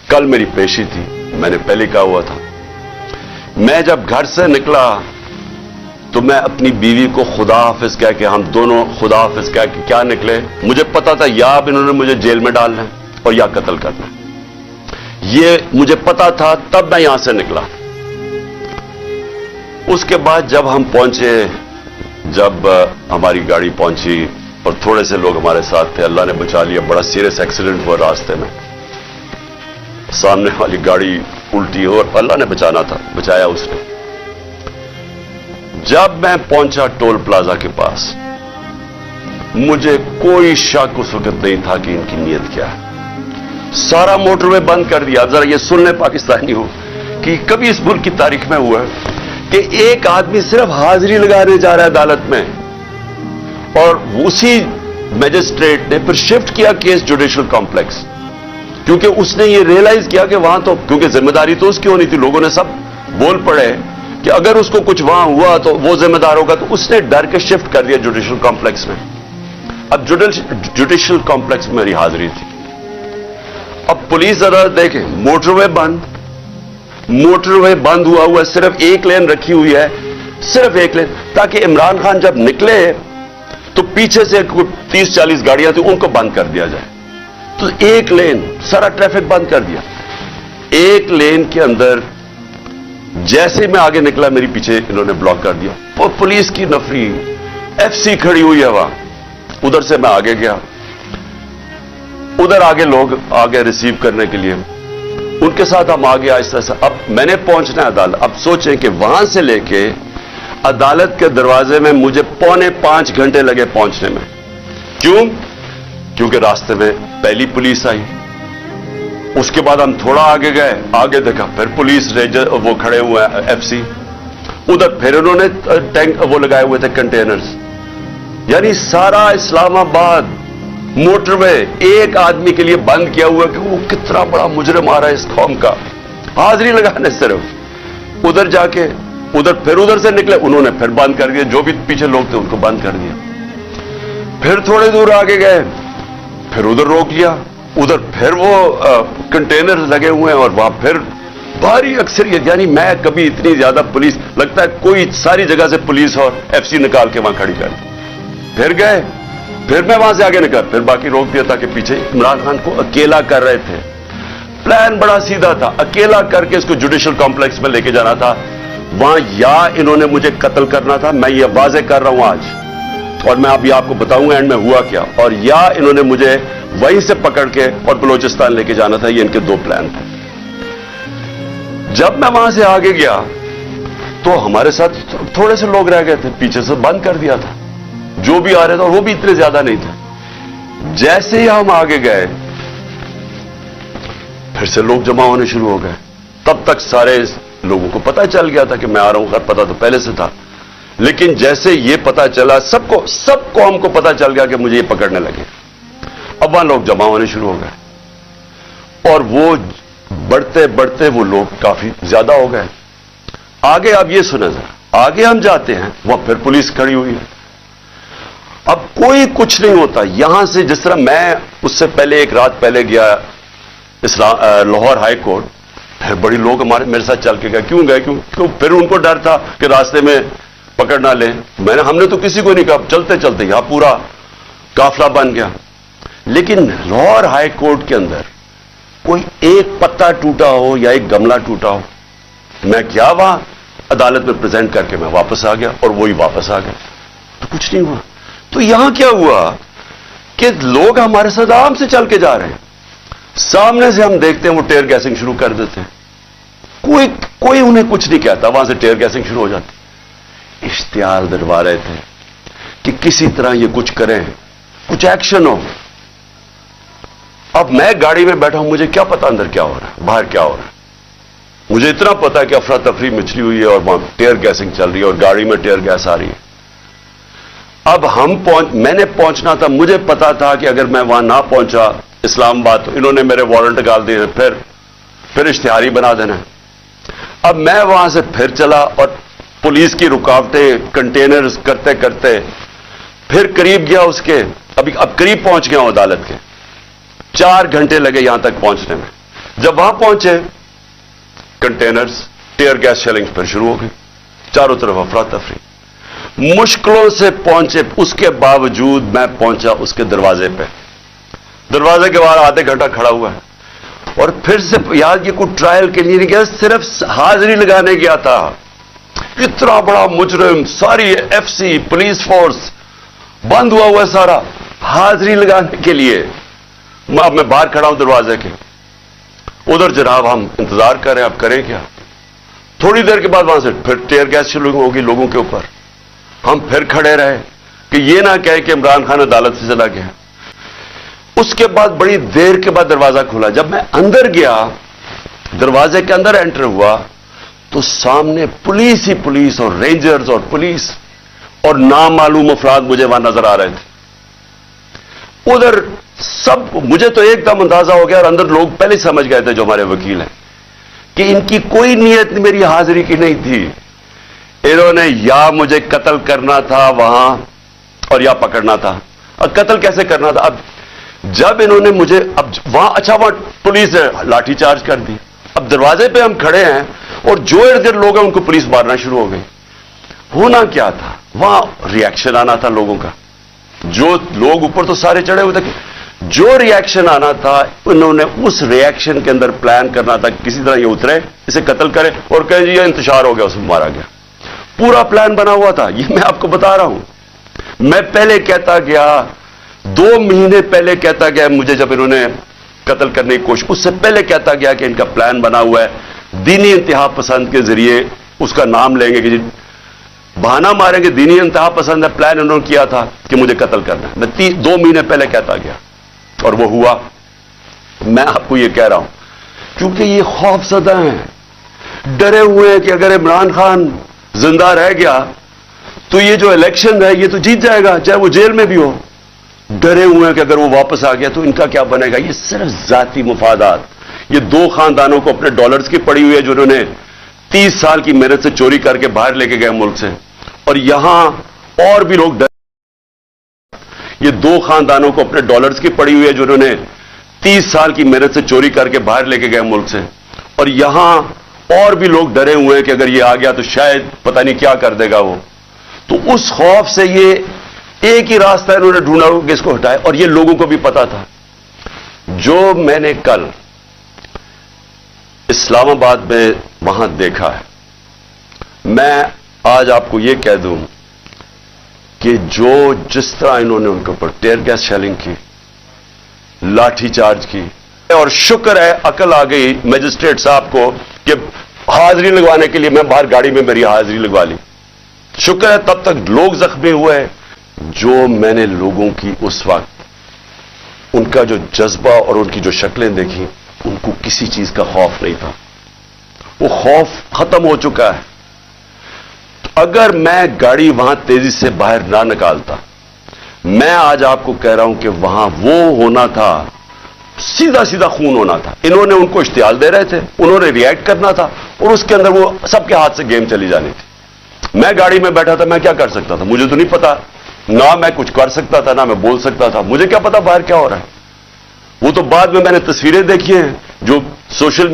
कल मेरी पेशी थी, मैंने पहले कहा हुआ था। मैं जब घर से निकला तो मैं अपनी बीवी को खुदा हाफिज कह के, हम दोनों खुदा हाफिज कह के क्या निकले। मुझे पता था या अब इन्होंने मुझे जेल में डालना है और या कत्ल करना है, ये मुझे पता था, तब मैं यहां से निकला। उसके बाद जब हम पहुंचे, जब हमारी गाड़ी पहुंची और थोड़े से लोग हमारे साथ थे, अल्लाह ने बचा लिया। बड़ा सीरियस एक्सीडेंट हुआ रास्ते में, सामने वाली गाड़ी उल्टी हो और अल्लाह ने बचाना था, बचाया उसने। जब मैं पहुंचा टोल प्लाजा के पास, मुझे कोई शक उस वक्त नहीं था कि इनकी नीयत क्या है। सारा मोटरवे बंद कर दिया। जरा ये सुन ले पाकिस्तानी हो कि कभी इस मुल्क की तारीख में हुआ है कि एक आदमी सिर्फ हाजिरी लगाने जा रहा है अदालत में और उसी मैजिस्ट्रेट ने फिर शिफ्ट किया केस जुडिशियल कॉम्प्लेक्स, क्योंकि उसने ये रियलाइज किया कि वहां तो, क्योंकि जिम्मेदारी तो उसकी होनी थी, लोगों ने सब बोल पड़े कि अगर उसको कुछ वहां हुआ तो वो जिम्मेदार होगा, तो उसने डर के शिफ्ट कर दिया जुडिशियल कॉम्प्लेक्स में। अब जुडिशियल कॉम्प्लेक्स में मेरी हाजिरी थी। अब पुलिस अदालत देखे, मोटरवे बंद हुआ, सिर्फ एक लेन रखी हुई है, सिर्फ एक लेन, ताकि इमरान खान जब निकले तो पीछे से 30-40 गाड़ियां थी, उनको बंद कर दिया जाए। तो एक लेन, सारा ट्रैफिक बंद कर दिया। एक लेन के अंदर जैसे मैं आगे निकला, मेरी पीछे इन्होंने ब्लॉक कर दिया। वो पुलिस की नफरी, एफसी खड़ी हुई है वहां। उधर से मैं आगे गया, उधर आगे लोग आगे रिसीव करने के लिए, उनके साथ हम आगे आहिस्ता आहिस्ता। अब मैंने पहुंचना है अदालत। अब सोचें कि वहां से लेके अदालत के दरवाजे में मुझे 4.25 घंटे लगे पहुंचने में। क्यों? क्योंकि रास्ते में पहली पुलिस आई, उसके बाद हम थोड़ा आगे गए, आगे देखा फिर पुलिस रेंजर वो खड़े हुए हैं, एफसी। उधर फिर उन्होंने टैंक वो लगाए हुए थे, कंटेनर्स। यानी सारा इस्लामाबाद मोटरवे एक आदमी के लिए बंद किया हुआ कि वो कितना बड़ा मुजरिम आ रहा है इस कौम का, हाजिरी लगाने सिर्फ। उधर जाके फिर उधर से निकले, उन्होंने फिर बंद कर दिया, जो भी पीछे लोग थे उनको बंद कर दिया। फिर थोड़े दूर आगे गए, फिर उधर रोक लिया, उधर फिर वो कंटेनर लगे हुए हैं और वहां फिर भारी अक्सरियत। यानी मैं कभी इतनी ज्यादा पुलिस, लगता है कोई सारी जगह से पुलिस और एफसी निकाल के वहां खड़ी कर दी। फिर गए, फिर मैं वहां से आगे निकला, फिर बाकी रोक दिया, ताकि पीछे इमरान खान को अकेला कर रहे थे। प्लान बड़ा सीधा था, अकेला करके इसको जुडिशियल कॉम्प्लेक्स में लेके जाना था। वहां या इन्होंने मुझे कत्ल करना था, मैं ये वाजे कर रहा हूं आज, और मैं अभी आपको बताऊंगा एंड में हुआ क्या, और या इन्होंने मुझे वहीं से पकड़ के और बलोचिस्तान लेके जाना था। ये इनके दो प्लान थे। जब मैं वहां से आगे गया तो हमारे साथ थोड़े से लोग रह गए थे, पीछे से बंद कर दिया था जो भी आ रहे थे, और वो भी इतने ज्यादा नहीं थे। जैसे ही हम आगे गए फिर से लोग जमा होने शुरू हो गए। तब तक सारे लोगों को पता चल गया था कि मैं आ रहा हूं, खैर पता तो पहले से था, लेकिन जैसे ये पता चला, सब कौम को पता चल गया कि मुझे ये पकड़ने लगे। अब वहां लोग जमा होने शुरू हो गए और वो बढ़ते बढ़ते वो लोग काफी ज्यादा हो गए। आगे आप ये सुना जरा, आगे हम जाते हैं, वहां फिर पुलिस खड़ी हुई है। अब कोई कुछ नहीं होता। यहां से जिस तरह मैं उससे पहले एक रात पहले गया लाहौर हाई कोर्ट, फिर बड़ी लोग मेरे साथ चल के गए। क्यों गए? क्यों? फिर उनको डर था कि रास्ते में पकड़ ना ले। हमने तो किसी को नहीं कहा, चलते चलते यहां पूरा काफिला बन गया। लेकिन लाहौर हाई कोर्ट के अंदर कोई एक पत्ता टूटा हो या एक गमला टूटा हो, मैं क्या वहां अदालत में प्रेजेंट करके मैं वापस आ गया और वही वापस आ गया, तो कुछ नहीं हुआ। तो यहां क्या हुआ कि लोग हमारे साथ आराम से चल के जा रहे हैं, सामने से हम देखते हैं वो टेयर गैसिंग शुरू कर देते हैं, कोई उन्हें कुछ नहीं कहता, वहां से टेयर गैसिंग शुरू हो जाती। इश्तिहार दिलवा रहे थे कि किसी तरह ये कुछ करें, कुछ एक्शन हो। अब मैं गाड़ी में बैठा हूं, मुझे क्या पता अंदर क्या हो रहा है, बाहर क्या हो रहा है। मुझे इतना पता है कि अफरा तफरी मचली हुई है और वहां टेयर गैसिंग चल रही है और गाड़ी में टेयर गैस आ रही है। अब मैंने पहुंचना था, मुझे पता था कि अगर मैं वहां ना पहुंचा इस्लामाबाद तो इन्होंने मेरे वारंट डाल दिए, फिर इश्तिहारी बना देना। अब मैं वहां से फिर चला और पुलिस की रुकावटें कंटेनर करते करते फिर करीब गया अब करीब पहुंच गया हूं अदालत के। 4 घंटे लगे यहां तक पहुंचने में। जब वहां पहुंचे कंटेनर्स, टीयर गैस शेलिंग फिर शुरू हो गई, चारों तरफ अफरा तफरी। मुश्किलों से पहुंचे, उसके बावजूद मैं पहुंचा उसके दरवाजे पे। दरवाजे के बाहर आधे घंटा खड़ा हुआ है और फिर से यार ये कोई ट्रायल के लिए नहीं गया, सिर्फ हाजिरी लगाने गया था। इतना बड़ा मुजरिम, सारी एफसी पुलिस फोर्स बंद हुआ है सारा, हाजिरी लगाने के लिए। अब मैं बाहर खड़ा हूं दरवाजे के, उधर जनाब हम इंतजार कर रहे हैं, अब करें क्या। थोड़ी देर के बाद वहां से फिर टीयर गैस शुरू होगी लोगों के ऊपर। हम फिर खड़े रहे कि ये ना कहे कि इमरान खान अदालत से चला गया। उसके बाद बड़ी देर के बाद दरवाजा खुला। जब मैं अंदर गया, दरवाजे के अंदर एंटर हुआ, तो सामने पुलिस ही पुलिस और रेंजर्स और पुलिस और नामालूम अफराद मुझे वहां नजर आ रहे थे। उधर सब, मुझे तो एकदम अंदाजा हो गया और अंदर लोग पहले समझ गए थे जो हमारे वकील हैं कि इनकी कोई नीयत मेरी हाजिरी की नहीं थी। इन्होंने या मुझे कत्ल करना था वहां और या पकड़ना था। अब कत्ल कैसे करना था? अब जब इन्होंने मुझे, अब वहां, अच्छा वहां पुलिस ने लाठीचार्ज कर दी। अब दरवाजे पे हम खड़े हैं और जो इर्द गिर्द लोग हैं उनको पुलिस मारना शुरू हो गई। होना क्या था? वहां रिएक्शन आना था लोगों का। जो लोग ऊपर तो सारे चढ़े हुए थे, जो रिएक्शन आना था उन्होंने उस रिएक्शन के अंदर प्लान करना था, किसी तरह ये उतरे, इसे कत्ल करे और कहे जी ये इंतशार हो गया, उसमें मारा गया। पूरा प्लान बना हुआ था। ये मैं आपको बता रहा हूं। मैं पहले कहता गया, 2 महीने पहले कहता गया मुझे, जब इन्होंने कत्ल करने की कोशिश, उससे पहले कहता गया कि इनका प्लान बना हुआ है, दीनी इंतहा पसंद के जरिए उसका नाम लेंगे कि जी बहाना मारेंगे, दीनी इंतहा पसंद है, प्लान इन्होंने किया था कि मुझे कत्ल करना है। मैं 2 महीने पहले कहता गया और वो हुआ। मैं आपको ये कह रहा हूं क्योंकि ये खौफजदा हैं, डरे हुए हैं कि अगर इमरान खान जिंदा रह गया तो ये जो इलेक्शन है ये तो जीत जाएगा, चाहे वो जेल में भी हो। डरे हुए हैं कि अगर वो वापस आ गया तो इनका क्या बनेगा। ये सिर्फ जाती मुफादात। ये 2 खानदानों को अपने डॉलर्स की पड़ी हुई है, जिन्होंने 30 साल की मेहनत से चोरी करके बाहर लेके गए मुल्क से, और यहां और भी लोग ये 2 खानदानों को अपने डॉलर्स की पड़ी हुई है, जिन्होंने 30 साल की मेहनत से चोरी करके बाहर लेके गए मुल्क से, और यहां और भी लोग डरे हुए हैं कि अगर ये आ गया तो शायद पता नहीं क्या कर देगा वो। तो उस खौफ से ये एक ही रास्ता इन्होंने ढूंढा कि इसको हटाए, और ये लोगों को भी पता था। जो मैंने कल इस्लामाबाद में वहां देखा है, मैं आज आपको यह कह दूं कि जो जिस तरह इन्होंने उनके ऊपर टीयर गैस शेलिंग की, लाठीचार्ज की, और शुक्र है अकल आ गई मजिस्ट्रेट साहब को कि हाजिरी लगवाने के लिए मैं बाहर गाड़ी में मेरी हाजिरी लगवा ली। शुक्र है तब तक लोग जख्मी हुए। जो मैंने लोगों की उस वक्त उनका जो जज्बा और उनकी जो शक्लें देखी, उनको किसी चीज का खौफ नहीं था। वो खौफ खत्म हो चुका है। अगर मैं गाड़ी वहां तेजी से बाहर ना निकालता, मैं आज आपको कह रहा हूं कि वहां वो होना था, सीधा सीधा खून होना था। इन्होंने उनको इश्तियाल दे रहे थे, उन्होंने रिएक्ट करना था, और उसके अंदर वो सबके हाथ से गेम चली जानी थी। मैं गाड़ी में बैठा था, मैं क्या कर सकता था? मुझे तो नहीं पता, ना मैं कुछ कर सकता था, ना मैं बोल सकता था। मुझे क्या पता बाहर क्या हो रहा है। वो तो बाद में मैंने तस्वीरें देखी हैं जो सोशल मीडिया